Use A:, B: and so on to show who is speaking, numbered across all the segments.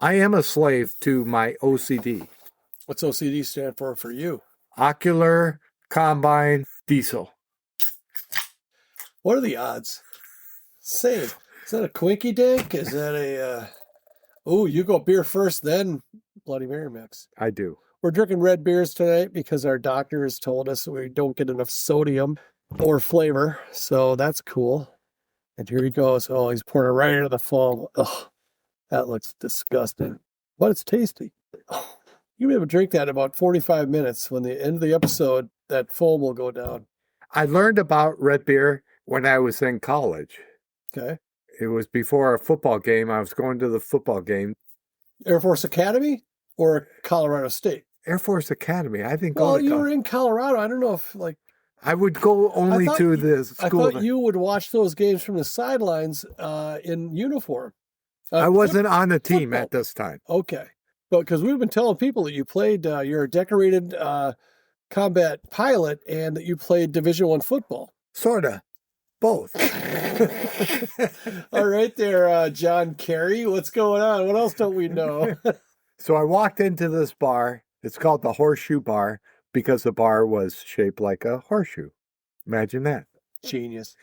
A: I am a slave to my OCD.
B: What's OCD stand for you?
A: Ocular Combine Diesel.
B: What are the odds? Same. Is that a Quinky Dink? Is that a... Oh, you go beer first, then Bloody Mary mix.
A: I do.
B: We're drinking red beers tonight because our doctor has told us we don't get enough sodium or flavor. So that's cool. And here he goes. Oh, he's pouring it right into the foam. Oh, that looks disgusting. But it's tasty. Oh, you'll be able to drink that in about 45 minutes. When the end of the episode, that foam will go down.
A: I learned about red beer when I was in college.
B: Okay.
A: It was before a football game. I was going to the football game.
B: Air Force Academy or Colorado State?
A: Air Force Academy. I didn't go
B: Well,
A: to
B: you were in Colorado. I don't know if, like...
A: I would go only to the school.
B: I thought you would watch those games from the sidelines in uniform.
A: I wasn't on the team
B: football.
A: at this time.
B: Okay. But because we've been telling people that you played, you're a decorated combat pilot and that you played Division I football.
A: Sort of. Both.
B: All right there, John Kerry. What's going on? What else don't we know?
A: So I walked into this bar. It's called the Horseshoe Bar because the bar was shaped like a horseshoe. Imagine that.
B: Genius.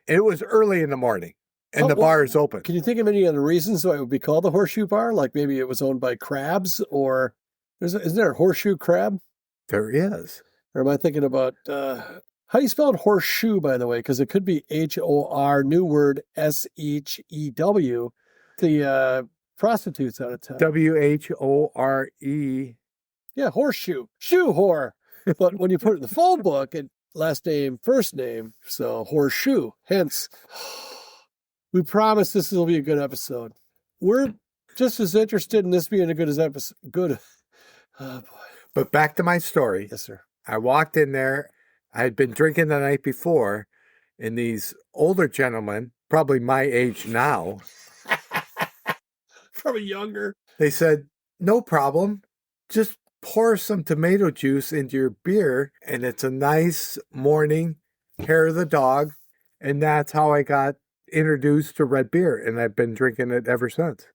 A: It was early in the morning and the bar is open.
B: Can you think of any other reasons why it would be called the Horseshoe Bar? Like maybe it was owned by crabs or isn't there a horseshoe crab?
A: There is.
B: Or am I thinking about... how do you spell it horseshoe, by the way? Because it could be H-O-R, new word, S-H-E-W. The prostitutes out of town.
A: W-H-O-R-E.
B: Yeah, horseshoe. Shoe whore. But when you put it in the phone book, it last name, first name. So horseshoe. Hence, we promise this will be a good episode. We're just as interested in this being a good as episode. Good. Oh, boy.
A: But back to my story.
B: Yes, sir.
A: I walked in there. I had been drinking the night before, and these older gentlemen, probably my age now,
B: Probably younger.
A: they said, no problem. Just pour some tomato juice into your beer, and it's a nice morning hair of the dog. And that's how I got introduced to red beer, and I've been drinking it ever since.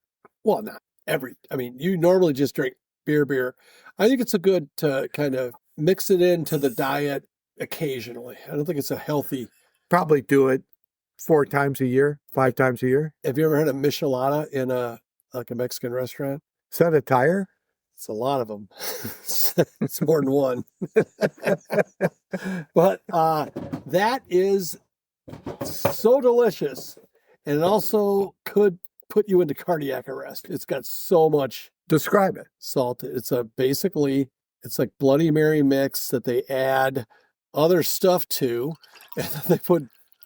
B: Well, not every. I mean, you normally just drink beer. I think it's a good to kind of mix it into the diet occasionally. I don't think it's a healthy.
A: Probably do it 4 times a year, 5 times a year.
B: Have you ever had a michelada in a Mexican restaurant?
A: Is that a tire?
B: It's a lot of them. It's more than one. But that is so delicious. And it also could put you into cardiac arrest. It's got so much.
A: Describe it.
B: Salt. It's it's like Bloody Mary mix that they add other stuff to, and then they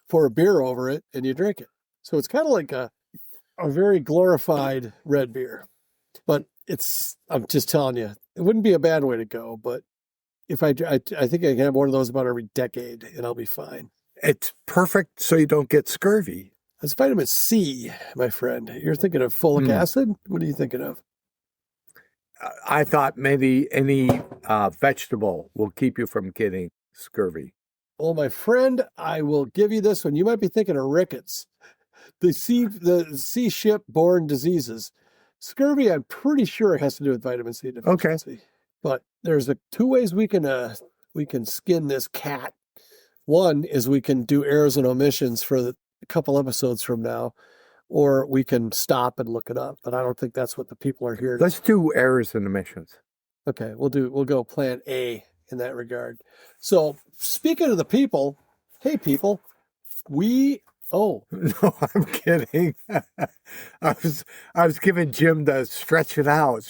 B: pour a beer over it and you drink it. So it's kind of like a very glorified red beer. But I'm just telling you, it wouldn't be a bad way to go. But if I think I can have one of those about every decade and I'll be fine.
A: It's perfect so you don't get scurvy.
B: That's vitamin C, my friend. You're thinking of folic acid? What are you thinking of?
A: I thought maybe any vegetable will keep you from getting scurvy.
B: Well, my friend, I will give you this one. You might be thinking of rickets, the sea ship-borne diseases. Scurvy, I'm pretty sure it has to do with vitamin C deficiency.
A: Okay.
B: But there's 2 ways we can skin this cat. One is we can do errors and omissions for a couple episodes from now, or we can stop and look it up. But I don't think that's what the people are here.
A: Let's do errors and omissions.
B: Okay, we'll go plan A in that regard. So speaking of the people, hey people,
A: No, I'm kidding. I was giving Jim the stretch it out.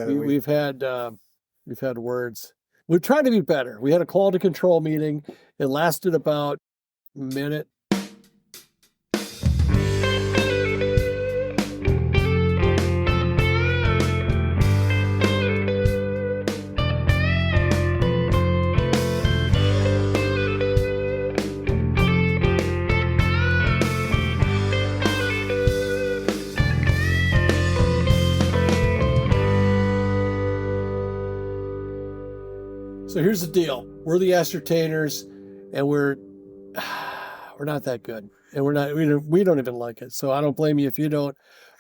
B: We've had words. We're trying to be better. We had a quality control meeting. It lasted about a minute. So here's the deal. We're the ascertainers, and we're not that good. And we don't even like it. So I don't blame you if you don't.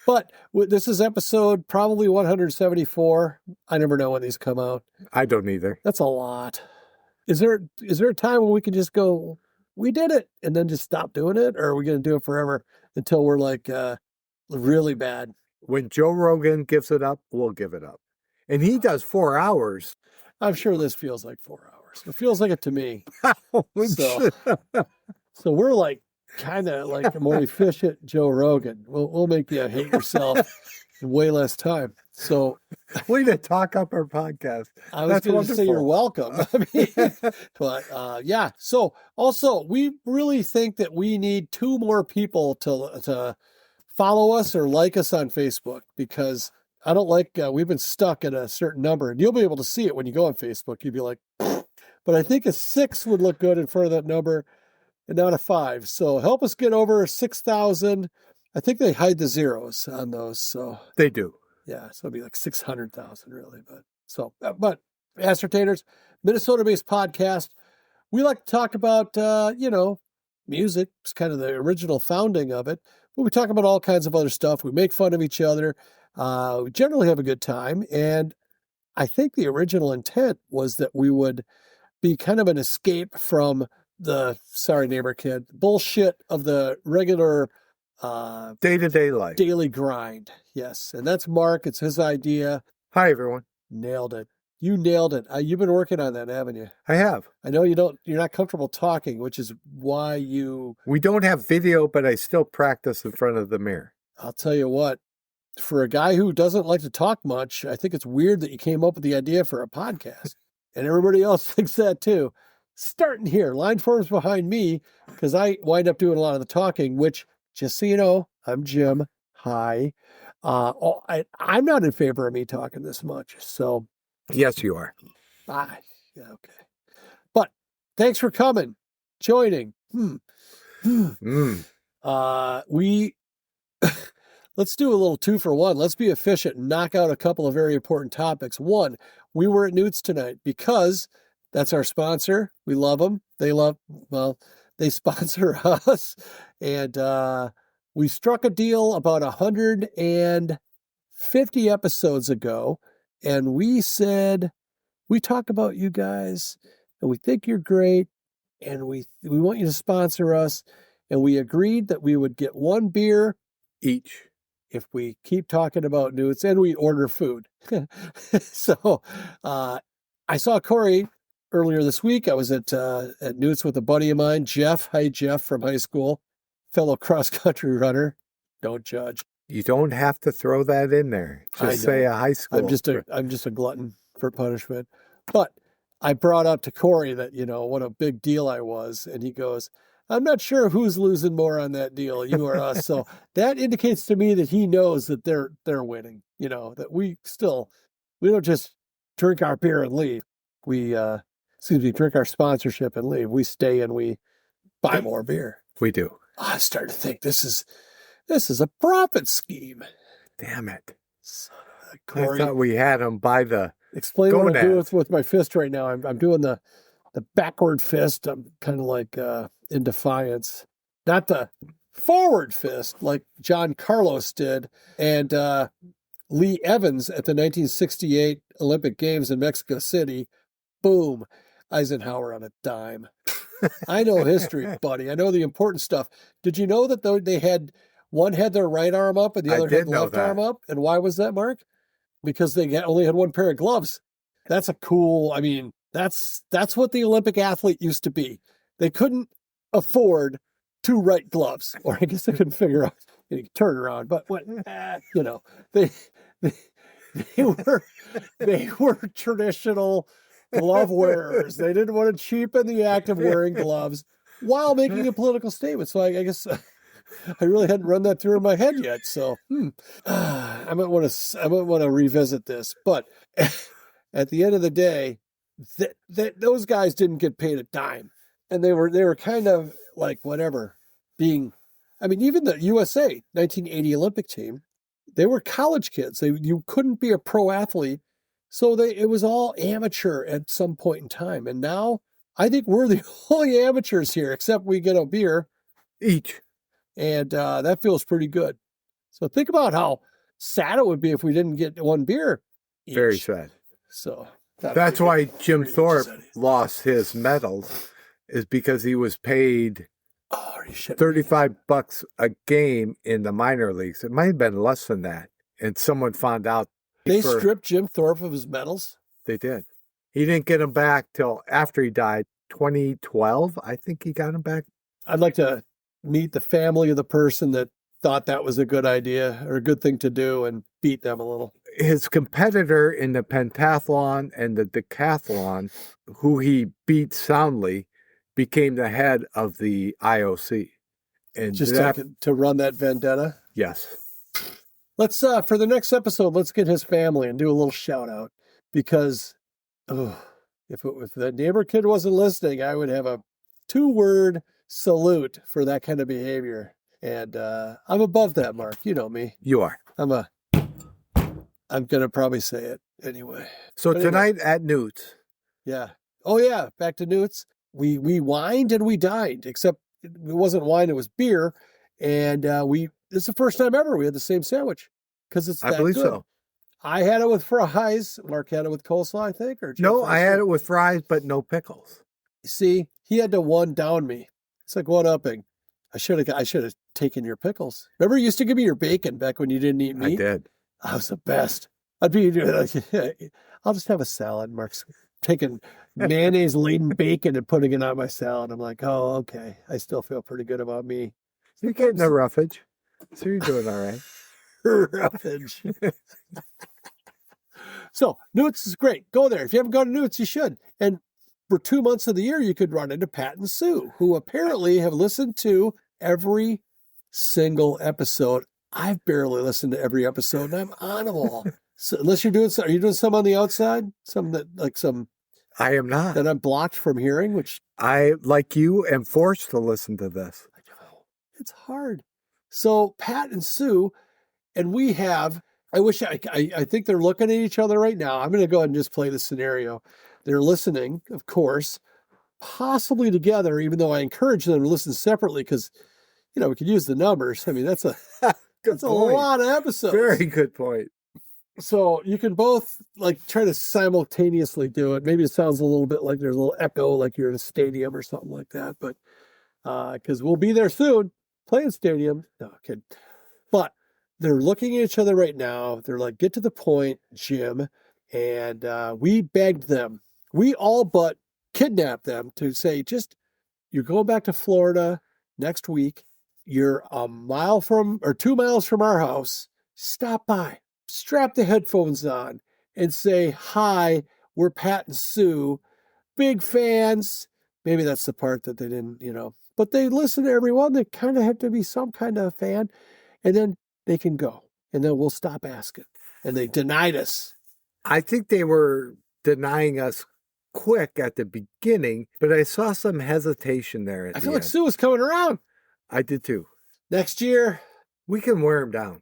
B: But this is episode probably 174. I never know when these come out.
A: I don't either.
B: That's a lot. Is there a time when we can just go, we did it, and then just stop doing it? Or are we going to do it forever until we're like really bad?
A: When Joe Rogan gives it up, we'll give it up. And he does 4 hours.
B: I'm sure this feels like 4 hours. It feels like it to me. So we're like kind of like a more efficient Joe Rogan. We'll make you hate yourself in way less time. So
A: way to talk up our podcast.
B: I was going to say you're welcome. I mean, but yeah. So also, we really think that we need 2 more people to follow us or like us on Facebook, because I don't like, we've been stuck at a certain number, and you'll be able to see it when you go on Facebook. You'd be like, but I think a 6 would look good in front of that number and not a 5. So help us get over 6,000. I think they hide the zeros on those. So
A: they do.
B: Yeah. So it'd be like 600,000 really. But Ascertainers, Minnesota-based podcast. We like to talk about, music. It's kind of the original founding of it. But we talk about all kinds of other stuff. We make fun of each other. We generally have a good time. And I think the original intent was that we would be kind of an escape from the, sorry neighbor kid, bullshit of the regular
A: day-to-day life.
B: Daily grind. Yes. And that's Mark. It's his idea.
A: Hi, everyone.
B: Nailed it. You nailed it. You've been working on that, haven't you?
A: I have.
B: I know you're not comfortable talking, which is why
A: we don't have video, but I still practice in front of the mirror.
B: I'll tell you what, for a guy who doesn't like to talk much, I think it's weird that you came up with the idea for a podcast. And everybody else thinks that too. Starting here, line forms behind me, because I wind up doing a lot of the talking, which, just so you know, I'm Jim. Hi. I'm not in favor of me talking this much. So
A: yes, you are.
B: Yeah, okay. But thanks for coming, joining. We let's do a little 2-for-1. Let's be efficient and knock out a couple of very important topics. One, we were at Newt's tonight because that's our sponsor. We love them. They sponsor us. And we struck a deal about 150 episodes ago. And we said, we talk about you guys and we think you're great. And we want you to sponsor us. And we agreed that we would get 1 beer
A: each
B: if we keep talking about Newt's, and we order food. So I saw Corey earlier this week. I was at Newt's with a buddy of mine, Jeff. Hi, Jeff, from high school, fellow cross-country runner. Don't judge.
A: You don't have to throw that in there. Just say a high school.
B: I'm just a glutton for punishment. But I brought up to Corey that, what a big deal I was. And he goes, I'm not sure who's losing more on that deal, you or us. So that indicates to me that he knows that they're winning, that we don't just drink our beer and leave. We drink our sponsorship and leave. We stay and we buy more beer.
A: We do.
B: I started to think this is a profit scheme.
A: Damn it.
B: Corey,
A: I thought we had him by the
B: explain what I'm doing with my fist right now. I'm doing the backward fist. I'm kind of like in defiance, not the forward fist like John Carlos did and Lee Evans at the 1968 Olympic Games in Mexico City. Boom, Eisenhower on a dime. I know history, buddy. I know the important stuff. Did you know that one had their right arm up and the other had the left arm up? And why was that, Mark? Because they only had 1 pair of gloves. That's that's what the Olympic athlete used to be. They couldn't afford 2 right gloves, or I guess they couldn't figure out any turnaround. But they were traditional glove wearers. They didn't want to cheapen the act of wearing gloves while making a political statement. So I guess I really hadn't run that through in my head yet. So I might want to revisit this. But at the end of the day, those guys didn't get paid a dime, and they were kind of like whatever. Even the USA 1980 Olympic team, they were college kids. You couldn't be a pro athlete, so it was all amateur at some point in time. And now I think we're the only amateurs here, except we get a beer
A: each,
B: and that feels pretty good. So think about how sad it would be if we didn't get one beer each.
A: Very sad.
B: So
A: that's why Jim
B: three
A: Thorpe
B: each.
A: lost his medals, is because he was paid $35 a game in the minor leagues. It might have been less than that. And someone found out.
B: They stripped Jim Thorpe of his medals?
A: They did. He didn't get them back till after he died. 2012, I think he got them back.
B: I'd like to meet the family of the person that thought that was a good idea or a good thing to do and beat them a little.
A: His competitor in the pentathlon and the decathlon, who he beat soundly, became the head of the IOC. And
B: just to run that vendetta?
A: Yes.
B: Let's, for the next episode, let's get his family and do a little shout out, because if the neighbor kid wasn't listening, I would have a 2-word salute for that kind of behavior. And I'm above that, Mark. You know me.
A: You are.
B: I'm going to probably say it anyway.
A: So tonight at Newt.
B: Yeah. Oh, yeah. Back to Newt's. We wined and we dined, except it wasn't wine, it was beer. And this is the first time ever we had the same sandwich, because it's that
A: I believe
B: good.
A: so.
B: I had it with fries. Mark had it with coleslaw, I think. Or
A: no, I had it with fries, but no pickles.
B: See, he had to one down me. It's like one-upping. I should have taken your pickles. Remember, you used to give me your bacon back when you didn't eat meat?
A: I did.
B: I was the best. I'd be like, I'll just have a salad. Mark's taking mayonnaise-laden bacon and putting it on my salad. I'm like, oh, okay. I still feel pretty good about me.
A: You're getting the roughage, so you're doing all right.
B: Roughage. So, Newt's is great. Go there. If you haven't gone to Newt's, you should. And for 2 months of the year, you could run into Pat and Sue, who apparently have listened to every single episode. I've barely listened to every episode, and I'm on them all. So unless are you doing some on the outside? Some that
A: I am not.
B: That I'm blocked from hearing, which
A: I, like you, am forced to listen to this.
B: It's hard. So Pat and Sue, and we have, I think they're looking at each other right now. I'm going to go ahead and just play the scenario. They're listening, of course, possibly together, even though I encourage them to listen separately because, we could use the numbers. I mean, that's a lot of episodes.
A: Very good point.
B: So you can both try to simultaneously do it. Maybe it sounds a little bit like there's a little echo, like you're in a stadium or something like that. But because we'll be there soon, playing stadium. No, kid. But they're looking at each other right now. They're like, get to the point, Jim. And we begged them. We all but kidnapped them to say, you're going back to Florida next week. You're 2 miles from our house. Stop by. Strap the headphones on and say, hi, we're Pat and Sue. Big fans. Maybe that's the part that they didn't, but they listen to everyone. They kind of have to be some kind of fan. And then they can go. And then we'll stop asking. And they denied us.
A: I think they were denying us quick at the beginning, but I saw some hesitation there at
B: I
A: the
B: feel like
A: end.
B: Sue was coming around.
A: I did too.
B: Next year,
A: we can wear them down.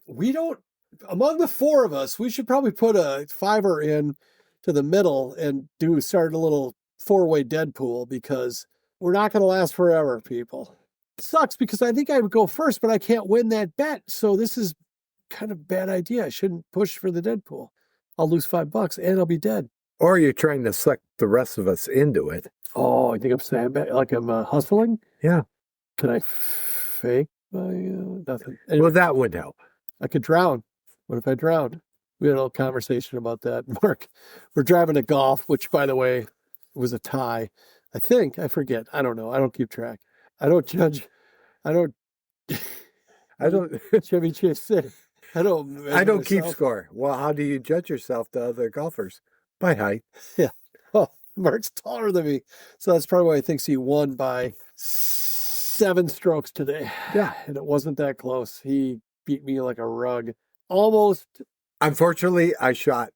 B: Among the 4 of us, we should probably put a $5 in to the middle and start a little 4-way Deadpool, because we're not going to last forever, people. It sucks because I think I would go first, but I can't win that bet. So this is kind of a bad idea. I shouldn't push for the Deadpool. I'll lose $5 and I'll be dead.
A: Or you're trying to suck the rest of us into it.
B: Oh, I think I'm saying like I'm hustling?
A: Yeah.
B: Can I fake my nothing? Anyway,
A: well, that would help.
B: I could drown. What if I drowned? We had a little conversation about that. Mark, we're driving to golf, which, by the way, was a tie. I think. I forget. I don't know. I don't keep track. I don't judge. I don't Chevy Chase City. I don't
A: keep score. Well, how do you judge yourself to other golfers? By height.
B: Yeah. Oh, Mark's taller than me. So that's probably why he thinks he won by 7 strokes today.
A: Yeah.
B: And it wasn't that close. He beat me like a rug. Almost.
A: Unfortunately, I shot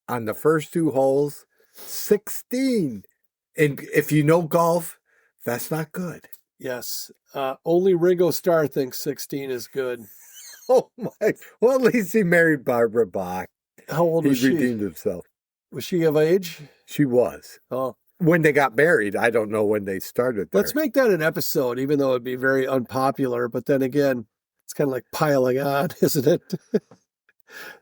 A: on the first 2 holes 16. And if you know golf, that's not good.
B: Yes. Only Ringo Starr thinks 16 is good.
A: Oh my. Well, at least he married Barbara Bach.
B: How old was she?
A: He redeemed himself.
B: Was she of age?
A: She was.
B: Oh.
A: When they got married, I don't know when they started there.
B: Let's make that an episode, even though it'd be very unpopular. But then again, It's kind of like piling on, isn't it?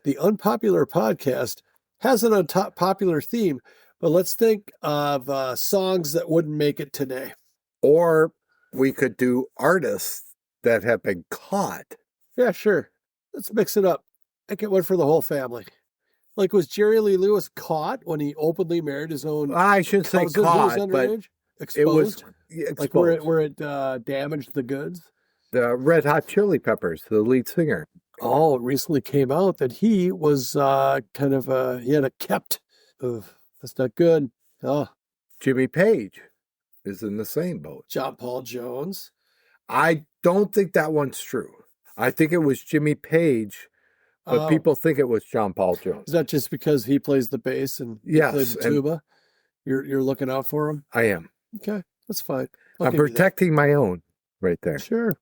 B: The unpopular podcast has an unpopular theme, but let's think of songs that wouldn't make it today.
A: Or we could do artists that have been caught.
B: Yeah, sure. Let's mix it up. I get one for the whole family. Like, was Jerry Lee Lewis caught when he openly married his own
A: I shouldn't say
B: cousin who was
A: caught, but
B: underage?
A: it was
B: Exposed?
A: exposed.
B: Like where it damaged the goods?
A: The Red Hot Chili Peppers, the lead singer.
B: Oh, it recently came out that he was he had a kept. Ugh, that's not good. Oh,
A: Jimmy Page is in the same boat.
B: John Paul Jones.
A: I don't think that one's true. I think it was Jimmy Page, but
B: Oh,
A: people think it was John Paul Jones.
B: is that just because he plays the bass and he
A: Yes,
B: plays the
A: and-
B: tuba? You're looking out for him?
A: I am.
B: Okay, that's fine. I'll
A: I'm
B: give you that.
A: protecting my own right there.
B: Sure.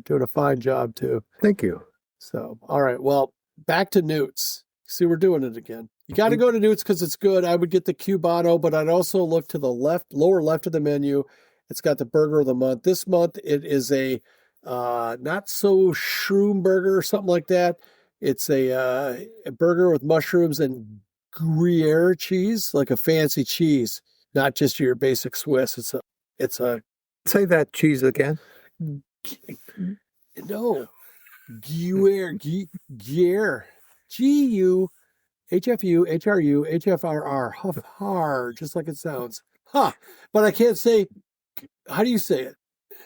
B: Doing a fine job too.
A: Thank you.
B: So, all right. Well, back to Newt's. See, we're doing it again. You got to go to Newt's because it's good. I would get the Cubano, but I'd also look to the lower left of the menu. It's got the burger of the month. This month, it is a not so shroom burger or something like that. It's a burger with mushrooms and Gruyere cheese, like a fancy cheese, not just your basic Swiss. It's a
A: Say that cheese again.
B: no. Gruyere, Guhfru, Huff, just like it sounds. Huh. But I can't say, how do you say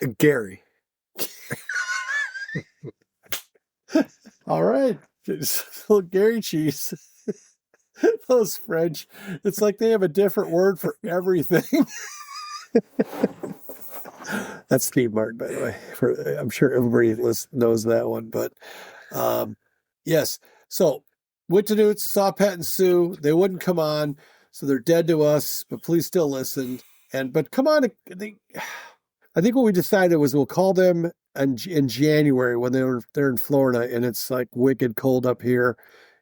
B: it?
A: Gary.
B: All right. Little Gary cheese. Those French, it's like they have a different word for everything. That's Steve Martin, by the way. I'm sure everybody knows that one. But yes, so went to Newt, saw Pat and Sue. They wouldn't come on, so they're dead to us. But please still listen. But come on, I think what we decided was we'll call them in January when they're in Florida and it's like wicked cold up here,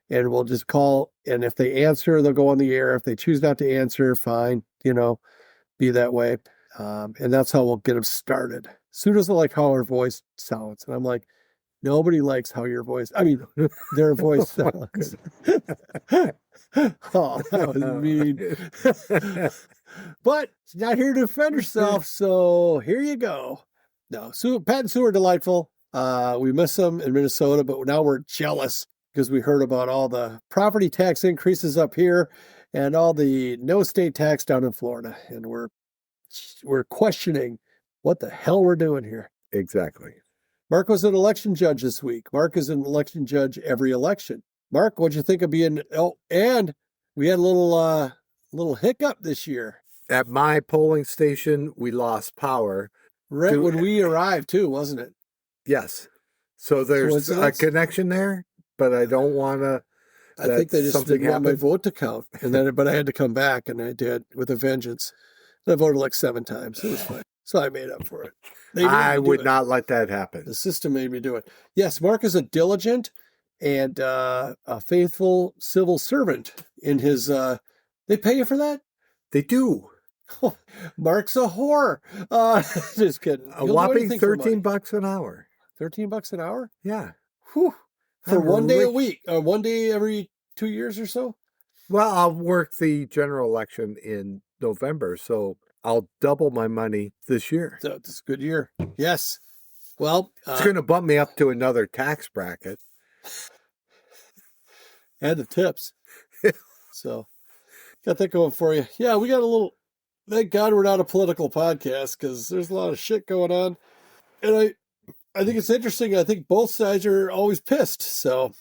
B: and we'll just call. And if they answer, they'll go on the air. If they choose not to answer, fine. Be that way. And that's how we'll get them started. Sue doesn't like how her voice sounds. And I'm like, nobody likes how their voice sounds. Oh, that was mean. But she's not here to defend herself, so here you go. No, Pat and Sue are delightful. We miss them in Minnesota, but now we're jealous because we heard about all the property tax increases up here and all the no state tax down in Florida. And we're questioning what the hell we're doing here.
A: Exactly.
B: Mark was an election judge this week. Mark is an election judge every election. Mark, what'd you think of being? Oh, and we had a little hiccup this year.
A: At my polling station, we lost power.
B: Right when we arrived, too, wasn't it?
A: Yes. So there's a connection there, but I don't want to.
B: I think they just didn't want my vote to count, but I had to come back, and I did with a vengeance. And I voted like 7 times. It was fine. So I made up for it.
A: I would not let that happen.
B: The system made me do it. Yes, Mark is a diligent and a faithful civil servant in his. They pay you for that?
A: They do.
B: Mark's a whore. Just kidding.
A: A whopping $13 an hour.
B: $13 an hour?
A: Yeah.
B: Whew. For one day a week, or 1 day every 2 years or so?
A: Well, I'll work the general election in November, so I'll double my money this year.
B: So it's a good year. Yes. Well,
A: it's going to bump me up to another tax bracket.
B: And the tips. So, got that going for you. Yeah, we got a little. Thank God we're not a political podcast because there's a lot of shit going on. And I think it's interesting. I think both sides are always pissed. So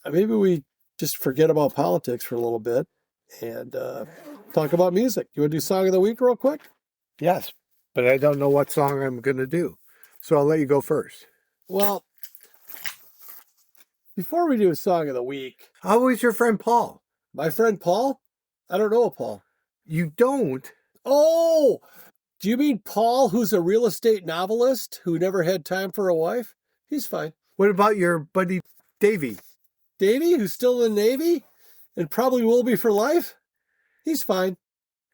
B: maybe we just forget about politics for a little bit and talk about music. You want to do Song of the Week real quick?
A: Yes, but I don't know what song I'm going to do. So I'll let you go first.
B: Well, before we do a Song of the Week.
A: How is your friend Paul?
B: My friend Paul? I don't know a Paul.
A: You don't?
B: Oh, do you mean Paul, who's a real estate novelist who never had time for a wife? He's fine.
A: What about your buddy Davey?
B: Davey, who's still in the Navy and probably will be for life? He's fine.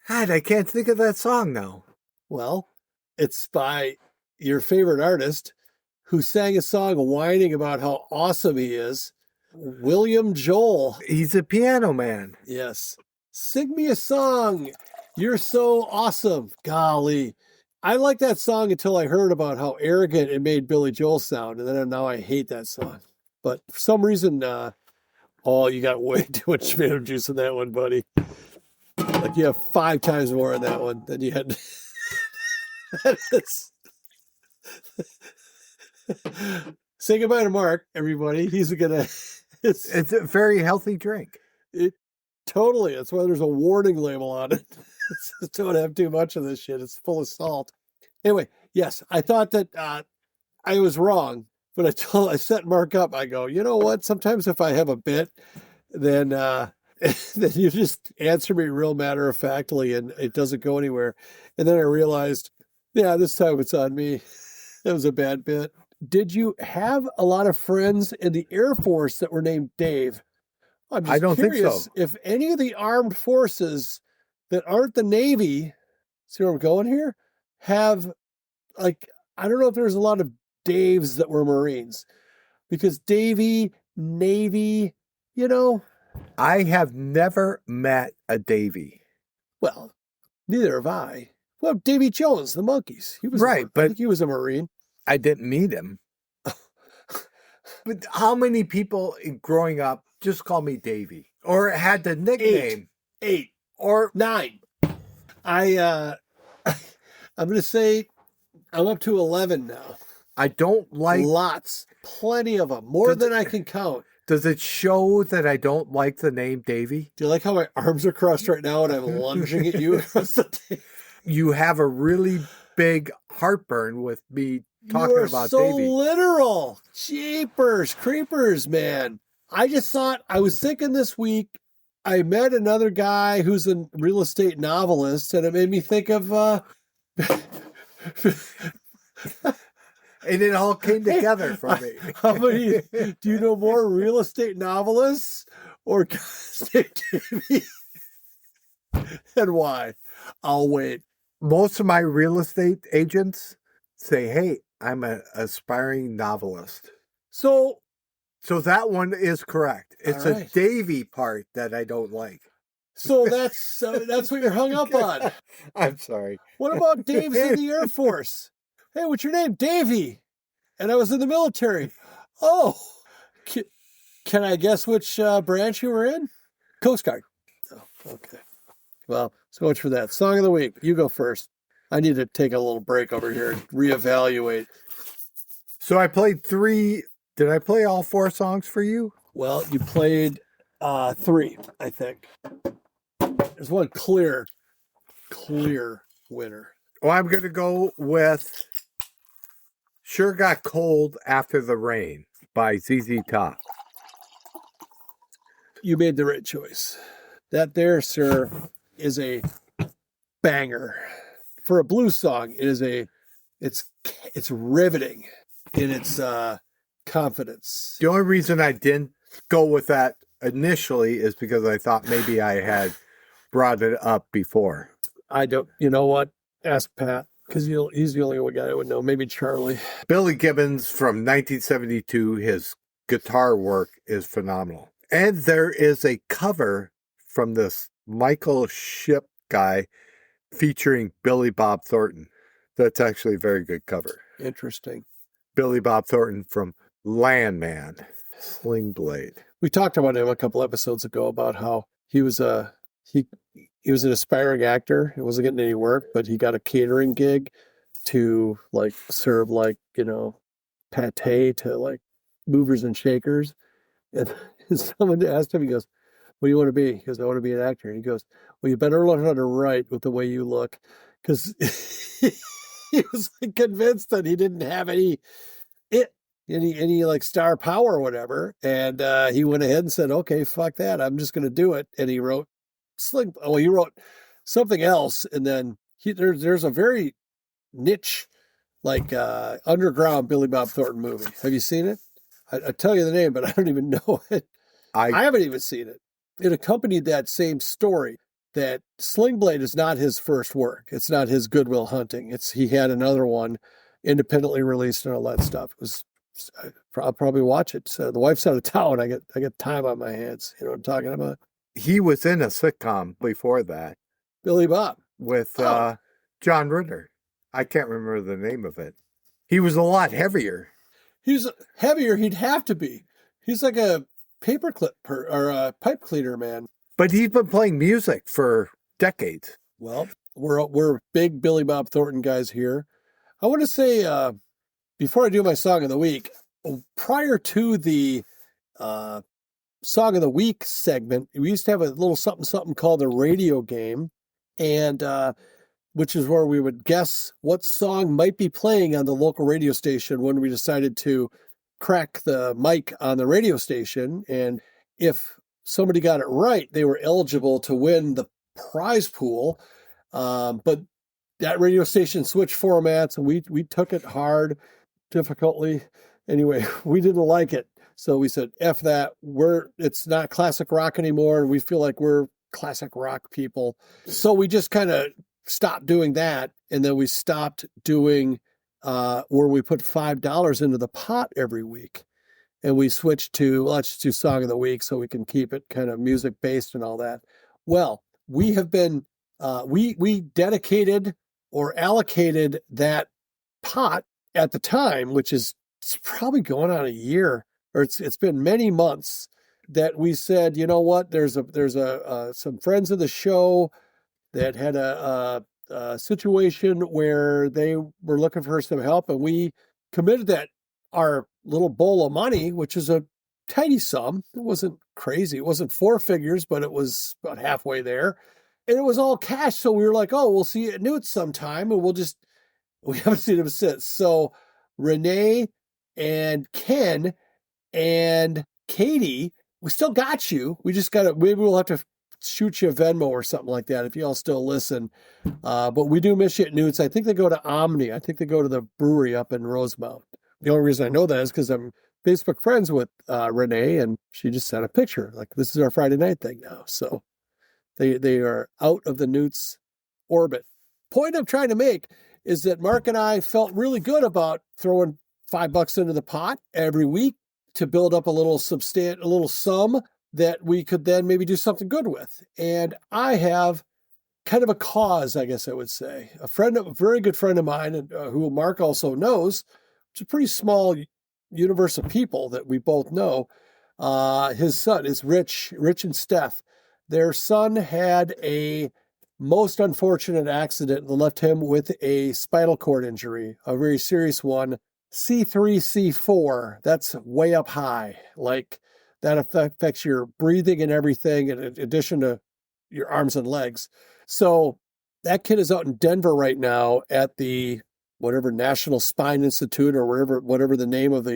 A: God, I can't think of that song now.
B: Well, it's by your favorite artist who sang a song whining about how awesome he is. William Joel.
A: He's a piano man.
B: Yes. Sing me a song. You're so awesome. Golly. I liked that song until I heard about how arrogant it made Billy Joel sound. And then now I hate that song. But for some reason, you got way too much tomato juice in that one, buddy. Like you have 5 times more in that one than you had. That is... Say goodbye to Mark, everybody. He's gonna.
A: It's a very healthy drink.
B: It totally. That's why there's a warning label on it. Don't have too much of this shit. It's full of salt. Anyway, yes, I thought that I was wrong, but I set Mark up. I go, you know what? Sometimes if I have a bit, then then you just answer me real matter of factly, and it doesn't go anywhere. And then I realized, yeah, this time it's on me. That was a bad bit. Did you have a lot of friends in the Air Force that were named Dave? I'm just
A: I don't think
B: curious
A: so.
B: if any of the armed forces that aren't the Navy, see where I'm going here, have, like, I don't know if there's a lot of Daves that were Marines. Because Davy, Navy, you know.
A: I have never met a Davy.
B: Well, neither have I. Well, Davy Jones, the Monkees. He was
A: Right,
B: I
A: but
B: think he was a Marine.
A: I didn't meet him. But how many people growing up just call me Davy or had the nickname?
B: 8
A: or
B: 9. I'm going to say I'm up to 11 now.
A: I don't like
B: lots, plenty of them, more than I can count.
A: Does it show that I don't like the name Davy?
B: Do you like how my arms are crossed right now and I'm lunging at you across the table?
A: You have a really big heartburn with me talking about
B: so
A: Davy.
B: Literal. Jeepers, creepers, man. I just thought, I was thinking this week, I met another guy who's a real estate novelist, and it made me think of
A: and it all came together for me.
B: How many do you know more real estate novelists or guys named Davy? And why? I'll wait.
A: Most of my real estate agents say, hey, I'm an aspiring novelist. So that one is correct. It's a Davy part that I don't like.
B: So that's what you're hung up on.
A: I'm sorry.
B: What about Dave's in the Air Force? Hey, what's your name? Davy. And I was in the military. Oh, can I guess which branch you were in? Coast Guard. Oh, okay. Well, so much for that. Song of the week. You go first. I need to take a little break over here and reevaluate.
A: So I played 3. Did I play all 4 songs for you?
B: Well, you played 3, I think. There's one clear winner.
A: Well, I'm going to go with Sure Got Cold After the Rain by ZZ Top.
B: You made the right choice. That there, sir, is a banger. For a blues song, it's riveting in its confidence.
A: The only reason I didn't go with that initially is because I thought maybe I had brought it up before.
B: I don't. You know what? Ask Pat, because he's the only one guy I would know. Maybe Charlie.
A: Billy Gibbons from 1972. His guitar work is phenomenal. And there is a cover from this Michael Shipp guy featuring Billy Bob Thornton. That's actually a very good cover.
B: Interesting. Billy
A: Bob Thornton from Landman, Sling Blade.
B: We talked about him a couple episodes ago about how he was he was an aspiring actor. He wasn't getting any work, but he got a catering gig to like serve like, pate to like movers and shakers. And someone asked him, he goes, what do you want to be? He goes, I want to be an actor. And he goes, well, you better learn how to write with the way you look. Because he was like convinced that he didn't have any like star power or whatever. And he went ahead and said, okay, fuck that. I'm just going to do it. And he wrote he wrote something else. And then there's a very niche, like underground Billy Bob Thornton movie. Have you seen it? I tell you the name, but I don't even know it. I haven't even seen it. It accompanied that same story, that Sling Blade is not his first work. It's not his Good Will Hunting. He had another one, independently released and all that stuff. It was, I'll probably watch it. So the wife's out of town. I get time on my hands. You know what I'm talking about?
A: He was in a sitcom before that
B: Billy Bob.
A: with John Ritter. I can't remember the name of it. He was a lot heavier.
B: He's heavier. He'd have to be. He's like a paperclip or a pipe cleaner man.
A: But he's been playing music for decades.
B: Well, we're big Billy Bob Thornton guys here. I want to say, before I do my song of the week, prior to the song of the week segment, we used to have a little something called a radio game, and which is where we would guess what song might be playing on the local radio station when we decided to crack the mic on the radio station. And if somebody got it right, they were eligible to win the prize pool. But that radio station switched formats, and we took it hard, difficultly. Anyway, we didn't like it. So we said, F that. It's not classic rock anymore, and we feel like we're classic rock people. So we just kind of stopped doing that, and then we stopped doing where we put $5 into the pot every week. And we switched to, let's do Song of the Week so we can keep it kind of music-based and all that. Well, we have been, we dedicated or allocated that pot at the time, which is it's probably going on a year, or it's been many months, that we said, you know what, there's some friends of the show that had a situation where they were looking for some help, and we committed that our little bowl of money, which is a tiny sum. It wasn't crazy. It wasn't four figures, but it was about halfway there. And it was all cash. So we were like, oh, we'll see you at Newt sometime. And we haven't seen him since. So Renee and Ken and Katie, we still got you. We just got to, maybe we'll have to shoot you a Venmo or something like that if y'all still listen. But we do miss you at Newt's. I think they go to Omni. I think they go to the brewery up in Rosemount. The only reason I know that is because I'm Facebook friends with Renee, and she just sent a picture. Like, this is our Friday night thing now. So they are out of the Newt's orbit. Point I'm trying to make is that Mark and I felt really good about throwing $5 into the pot every week to build up a little sum that we could then maybe do something good with. And I have kind of a cause, I guess I would say. A very good friend of mine, and who Mark also knows, it's a pretty small universe of people that we both know. His son is Rich and Steph. Their son had a most unfortunate accident that left him with a spinal cord injury, a very serious one, C3, C4. That's way up high. Like, that affects your breathing and everything, in addition to your arms and legs. So that kid is out in Denver right now at the whatever National Spine Institute or whatever the name of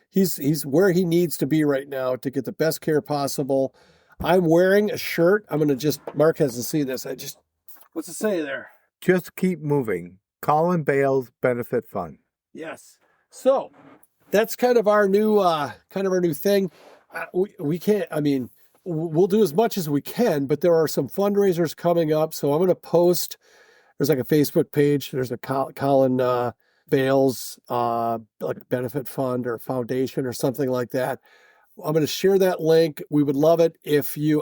B: he's where he needs to be right now to get the best care possible. I'm wearing a shirt. Mark hasn't seen this. What's it say there?
A: Just keep moving. Colin Bales Benefit Fund.
B: Yes. So that's kind of our new thing. We can't, we'll do as much as we can, but there are some fundraisers coming up. So I'm going to post, there's like a Facebook page. There's a Colin Bales like benefit fund or foundation or something like that. I'm going to share that link. We would love it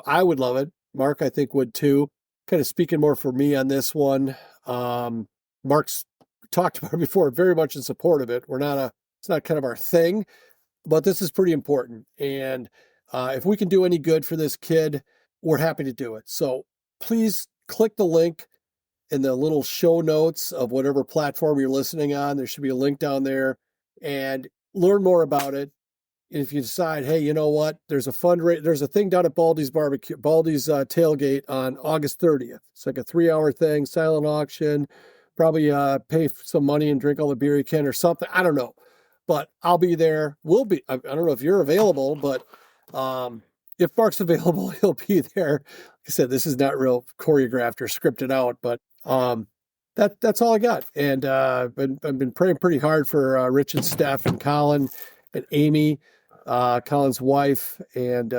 B: I would love it. Mark, I think, would too. Kind of speaking more for me on this one. Mark's talked about it before, very much in support of it. It's not kind of our thing, but this is pretty important. And if we can do any good for this kid, we're happy to do it. So please click the link in the little show notes of whatever platform you're listening on. There should be a link down there, and learn more about it. And if you decide, hey, you know what, there's a thing down at Baldy's tailgate on August 30th. It's like a 3-hour thing, silent auction, probably pay some money and drink all the beer you can or something. I don't know, but I'll be there. I don't know if you're available, but if Mark's available, he'll be there. Like I said, this is not real choreographed or scripted out, but that's all I got. And I've been praying pretty hard for Rich and Steph and Colin and Amy, Colin's wife, and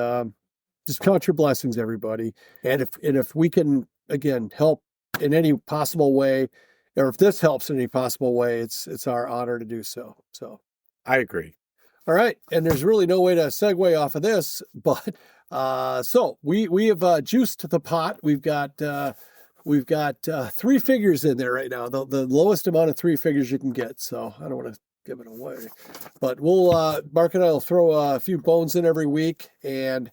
B: just count your blessings, everybody. And if we can, again, help in any possible way, or if this helps in any possible way, it's our honor to do so. So
A: I agree.
B: all right, and there's really no way to segue off of this, but so we have juiced the pot. We've got 3 figures in there right now, the lowest amount of 3 figures you can get. So I don't want to give it away, but we'll Mark and I will throw a few bones in every week, and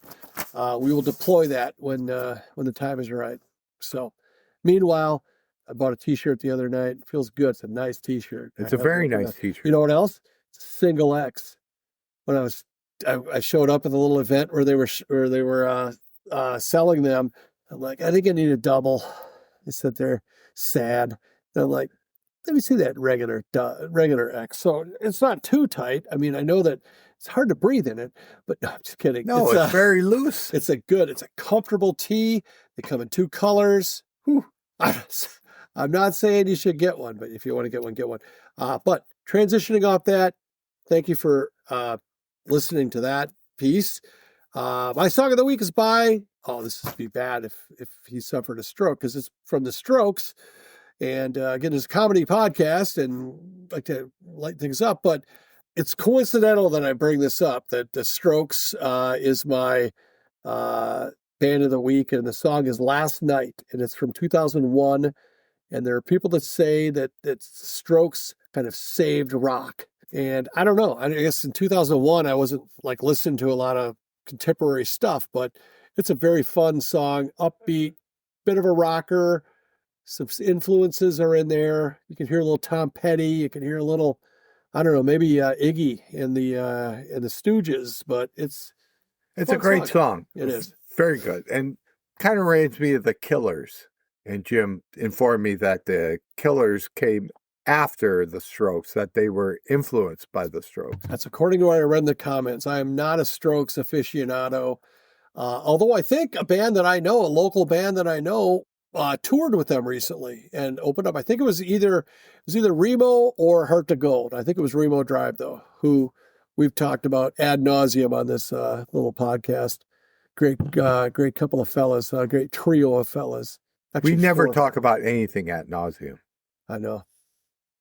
B: we will deploy that when the time is right. So meanwhile, I bought a t-shirt the other night. It feels good. It's a nice t-shirt.
A: It's a very nice t-shirt.
B: You know what else? It's single X. When I showed up at the little event where they were selling them, I'm like, I think I need a double. They said they're sad. And I'm like, let me see that regular X. So it's not too tight. I mean, I know that it's hard to breathe in it, but no, I'm just kidding.
A: No, it's very loose.
B: It's a comfortable tee. They come in 2 colors. Whew. I'm not saying you should get one, but if you want to get one, get one. But transitioning off that, thank you for listening to that piece. My song of the week is by, this would be bad if he suffered a stroke, because it's from The Strokes. And again, it's a comedy podcast and like to light things up, but it's coincidental that I bring this up, that The Strokes is my band of the week, and the song is Last Night, and it's from 2001. And there are people that say that Strokes kind of saved rock. And I don't know. I guess in 2001, I wasn't like listening to a lot of contemporary stuff, but it's a very fun song, upbeat, bit of a rocker. Some influences are in there. You can hear a little Tom Petty. You can hear a little, I don't know, maybe Iggy in the Stooges. But it's
A: a great song.
B: It is
A: very good, and kind of reminds me of the Killers. And Jim informed me that the Killers came after the Strokes, that they were influenced by the Strokes.
B: That's according to what I read in the comments. I am not a Strokes aficionado, although I think a local band that I know, toured with them recently and opened up. I think it was either Remo or Heart to Gold. I think it was Remo Drive, though, who we've talked about ad nauseum on this little podcast. Great couple of fellas, great trio of fellas. Actually,
A: we never talk about anything ad nauseum.
B: I know.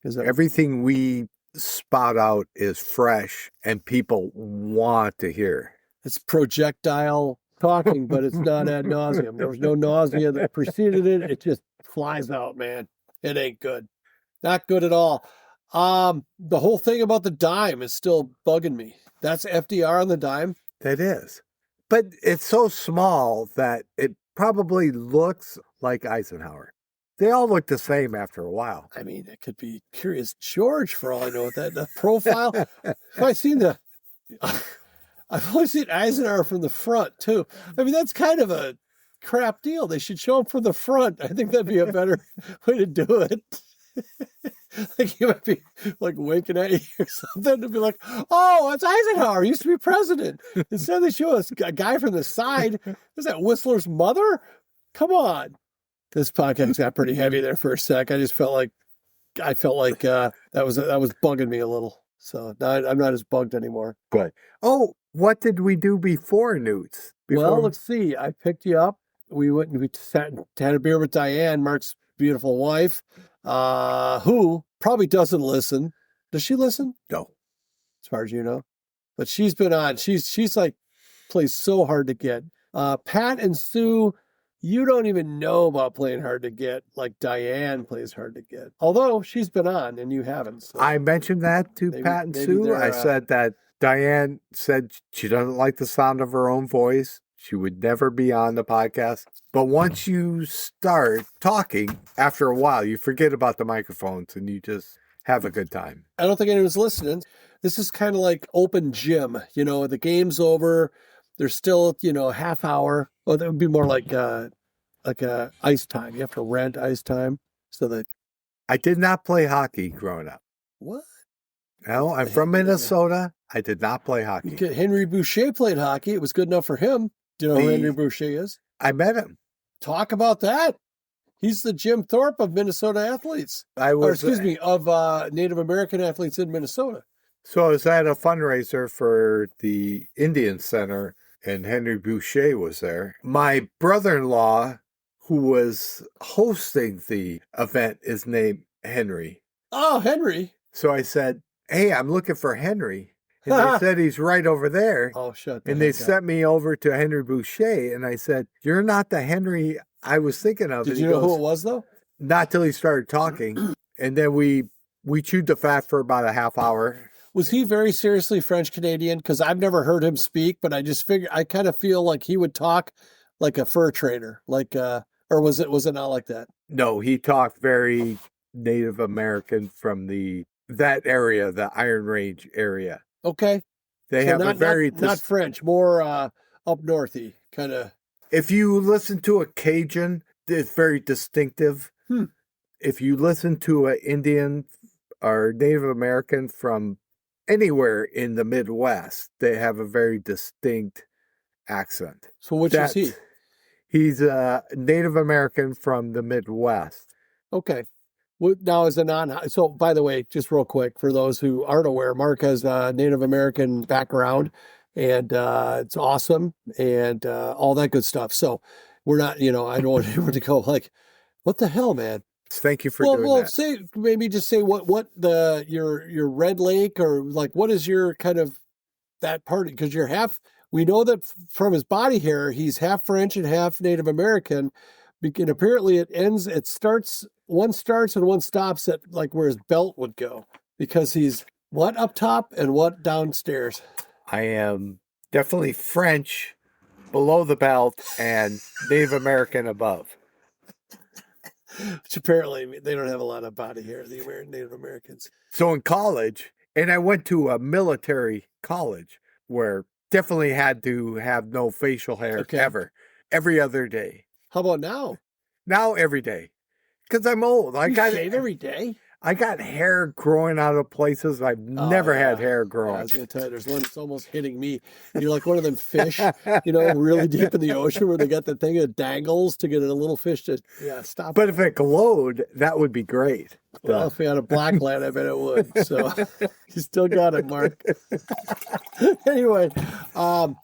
A: Everything we spout out is fresh and people want to hear.
B: It's projectile talking, but it's not ad nauseum. There was no nausea that preceded it. It just flies out, man. It ain't good. Not good at all. The whole thing about the dime is still bugging me. That's FDR on the dime?
A: That is. But it's so small that it probably looks like Eisenhower. They all look the same after a while.
B: I mean, it could be Curious George for all I know. The profile. I've only seen Eisenhower from the front too. I mean, that's kind of a crap deal. They should show him from the front. I think that'd be a better way to do it. Like he might be like winking at you or something to be like, oh, it's Eisenhower. He used to be president. Instead they show us a guy from the side. Is that Whistler's mother? Come on. This podcast got pretty heavy there for a sec. I just felt like that was bugging me a little. So now I'm not as bugged anymore.
A: Good. Oh, what did we do before Newt's?
B: Well, let's see. I picked you up. We went and we sat and had a beer with Diane, Mark's beautiful wife, who probably doesn't listen. Does she listen?
A: No.
B: As far as you know. But she's been on. She's like plays so hard to get. Pat and Sue, you don't even know about playing hard to get like Diane plays hard to get. Although she's been on and you haven't. So
A: I mentioned that to Pat and Sue. I said that Diane said she doesn't like the sound of her own voice. She would never be on the podcast. But once you start talking, after a while, you forget about the microphones and you just have a good time.
B: I don't think anyone's listening. This is kind of like open gym. You know, the game's over. There's still, half hour. Well, that would be more like a ice time. You have to rent ice time. So that
A: I did not play hockey growing up.
B: What?
A: No, I'm from Minnesota. I did not play hockey.
B: Henry Boucha played hockey. It was good enough for him. Do you know who Henry Boucha is?
A: I met him.
B: Talk about that. He's the Jim Thorpe of Minnesota athletes. Of Native American athletes in Minnesota.
A: So I was at a fundraiser for the Indian Center, and Henry Boucha was there. My brother-in-law, who was hosting the event, is named Henry.
B: Oh, Henry.
A: So I said, hey, I'm looking for Henry. And they said he's right over there.
B: Oh, shut the
A: And they
B: heck up.
A: sent me over to Henry Boucha. And I said, you're not the Henry I was thinking of.
B: Did
A: And
B: you
A: he
B: know who
A: goes,
B: it was, though?
A: not till he started talking. And then we chewed the fat for about a half hour.
B: Was he very seriously French Canadian? Because I've never heard him speak, but I just figure I kind of feel like he would talk like a fur trader, or was it not like that?
A: No, he talked very Native American from that area, the Iron Range area.
B: Okay,
A: They
B: so
A: have
B: not
A: a very
B: not French, more up northy kind of.
A: If you listen to a Cajun, it's very distinctive. If you listen to an Indian or Native American from anywhere in the Midwest, they have a very distinct accent.
B: So which is he?
A: He's a Native American from the Midwest.
B: Okay. Now, as a so by the way, just real quick, for those who aren't aware, Mark has a Native American background, and it's awesome, and all that good stuff. So we're not, I don't want anyone to go like, what the hell, man?
A: Thank you for doing that.
B: Maybe just say what your Red Lake, or like, what is your kind of that part? Because you're we know that from his body hair, he's half French and half Native American. And apparently one starts and one stops at like where his belt would go, because he's what up top and what downstairs.
A: I am definitely French below the belt and Native American above.
B: Which apparently they don't have a lot of body hair, the Native Americans.
A: So in college, and I went to a military college where definitely had to have no facial hair ever, every other day.
B: How about now?
A: Now every day, because I'm old.
B: You shave every day?
A: I got hair growing out of places I've never had hair growing.
B: I was going to tell you, there's one that's almost hitting me. You're like one of them fish, really deep in the ocean where they got the thing that dangles to get a little fish to stop.
A: But if it glowed, that would be great.
B: Well, if we had a blacklight, I bet it would. So you still got it, Mark. Anyway,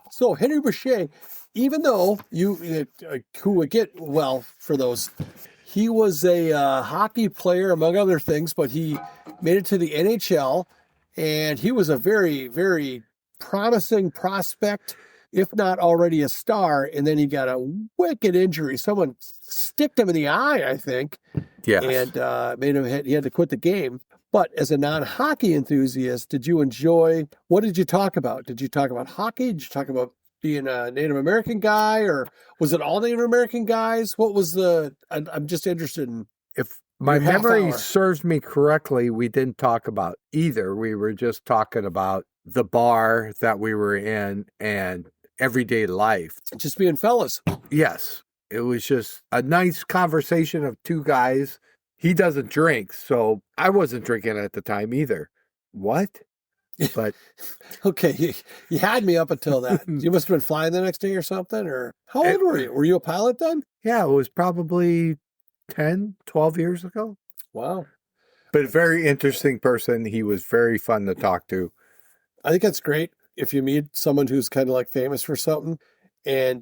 B: so Henry Boucha, even though who would get, well, for those, he was a hockey player, among other things, but he made it to the NHL, and he was a very, very promising prospect, if not already a star, and then he got a wicked injury. Someone sticked him in the eye, I think, and he had to quit the game. But as a non-hockey enthusiast, what did you talk about? Did you talk about hockey? Did you talk about being a Native American guy, or was it all Native American guys? What was I'm just interested in.
A: If my memory serves me correctly, we didn't talk about either. We were just talking about the bar that we were in and everyday life.
B: Just being fellas.
A: Yes. It was just a nice conversation of two guys. He doesn't drink, so I wasn't drinking at the time either. What? But
B: okay, you had me up until that. You must have been flying the next day or something, or how old were you? Were you a pilot then?
A: Yeah, it was probably 10, 12 years ago.
B: Wow.
A: But a very interesting person. He was very fun to talk to.
B: I think that's great if you meet someone who's kind of like famous for something, and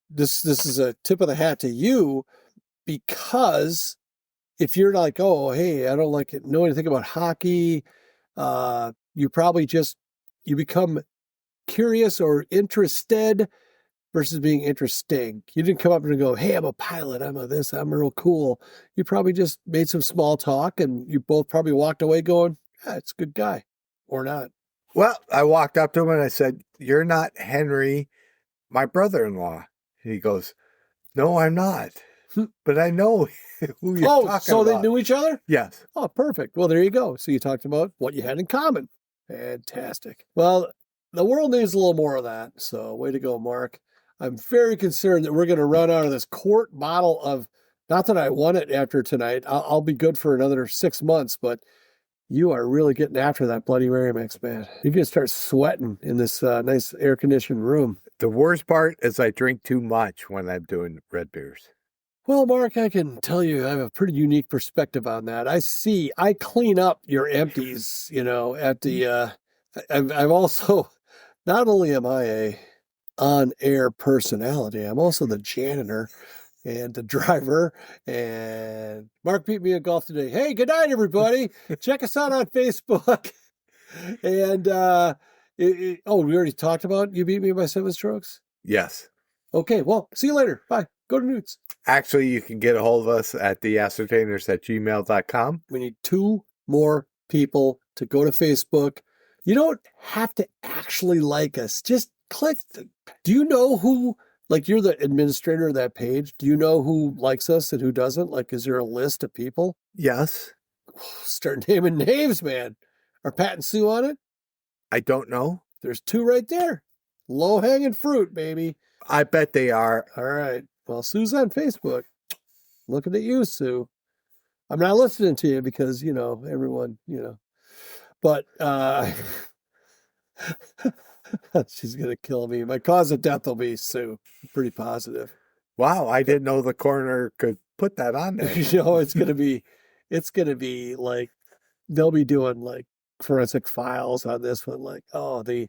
B: this is a tip of the hat to you, because if you're like, oh, hey, I don't know anything about hockey, you probably you become curious or interested versus being interesting. You didn't come up and go, hey, I'm a pilot, I'm real cool. You probably just made some small talk, and you both probably walked away going, it's a good guy, or not.
A: Well, I walked up to him and I said, you're not Henry, my brother-in-law. He goes, no, I'm not. But I know who you're talking about.
B: So they knew each other?
A: Yes.
B: Oh, perfect. Well, there you go. So you talked about what you had in common. Fantastic. Well, the world needs a little more of that. So way to go, Mark. I'm very concerned that we're going to run out of this quart bottle of, not that I want it after tonight. I'll be good for another 6 months, but you are really getting after that Bloody Mary mix, man. You're going to start sweating in this nice air-conditioned room.
A: The worst part is I drink too much when I'm doing red beers.
B: Well, Mark, I can tell you I have a pretty unique perspective on that. I clean up your empties, at the, I've also, not only am I a on-air personality, I'm also the janitor. and the driver. And Mark beat me in golf today. Hey, good night, everybody. Check us out on Facebook. And we already talked about you beat me by 7 strokes.
A: Yes.
B: Okay, well, see you later. Bye. Go to Newt's.
A: Actually, you can get a hold of us at theascertainers@gmail.com.
B: We need 2 more people to go to Facebook. You don't have to actually like us. Just click. Do you know who, like, you're the administrator of that page. Do you know who likes us and who doesn't? Like, is there a list of people?
A: Yes.
B: Start naming names, man. Are Pat and Sue on it?
A: I don't know.
B: There's 2 right there. Low-hanging fruit, baby.
A: I bet they are.
B: All right. Well, Sue's on Facebook. Looking at you, Sue. I'm not listening to you because, everyone, but she's going to kill me. My cause of death will be Sue. I'm pretty positive.
A: Wow, I didn't know the coroner could put that on there.
B: It's going to be like, they'll be doing like forensic files on this one. Like, the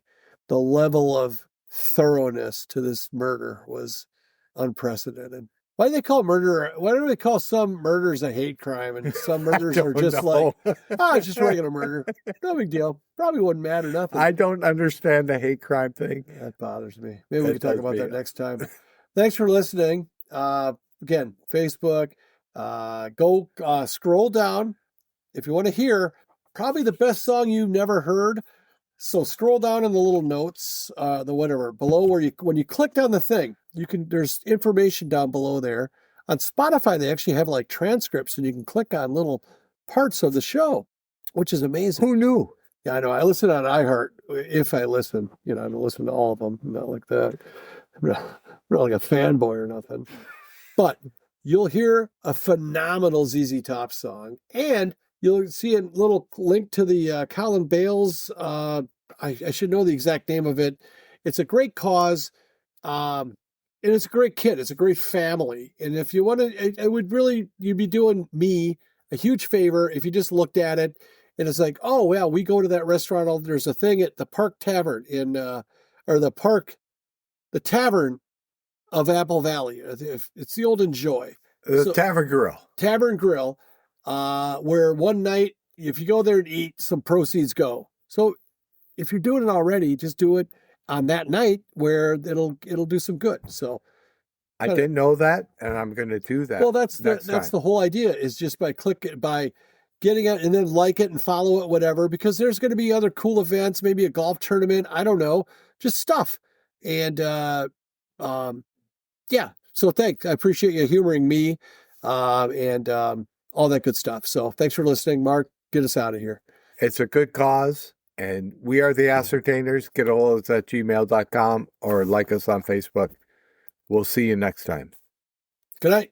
B: level of thoroughness to this murder was unprecedented. Why do they call murder? Why do they call some murders a hate crime and some murders are just like, it's just regular murder? No big deal. Probably wouldn't matter nothing.
A: I don't understand the hate crime thing.
B: That bothers me. Maybe we can talk about that next time. Thanks for listening. Again, Facebook. Go scroll down if you want to hear probably the best song you've never heard. So scroll down in the little notes, the whatever below when you clicked on the thing, there's information down below there. On Spotify, they actually have like transcripts and you can click on little parts of the show, which is amazing.
A: Who knew?
B: Yeah, I know. I listen on iHeart if I listen. I don't listen to all of them. I'm not like that. I'm not like a fanboy or nothing. But you'll hear a phenomenal ZZ Top song, and you'll see a little link to the Colin Bales. I should know the exact name of it. It's a great cause, and it's a great kid. It's a great family. And if you want to, you'd be doing me a huge favor if you just looked at it and it's like, oh, yeah, we go to that restaurant. There's a thing at the Park Tavern the Tavern of Apple Valley. It's the old Enjoy.
A: Tavern Grill.
B: Tavern Grill, where one night, if you go there and eat, some proceeds go. So if you're doing it already, just do it on that night where it'll do some good. So
A: I didn't know that, and I'm going to do that.
B: Well, that's the whole idea, is just by getting it and then like it and follow it, whatever, because there's going to be other cool events, maybe a golf tournament. I don't know, just stuff. And, yeah. So thanks. I appreciate you humoring me, and all that good stuff. So thanks for listening, Mark. Get us out of here.
A: It's a good cause, and we are the Ascertainers. Get a hold of us at gmail.com or like us on Facebook. We'll see you next time.
B: Good night.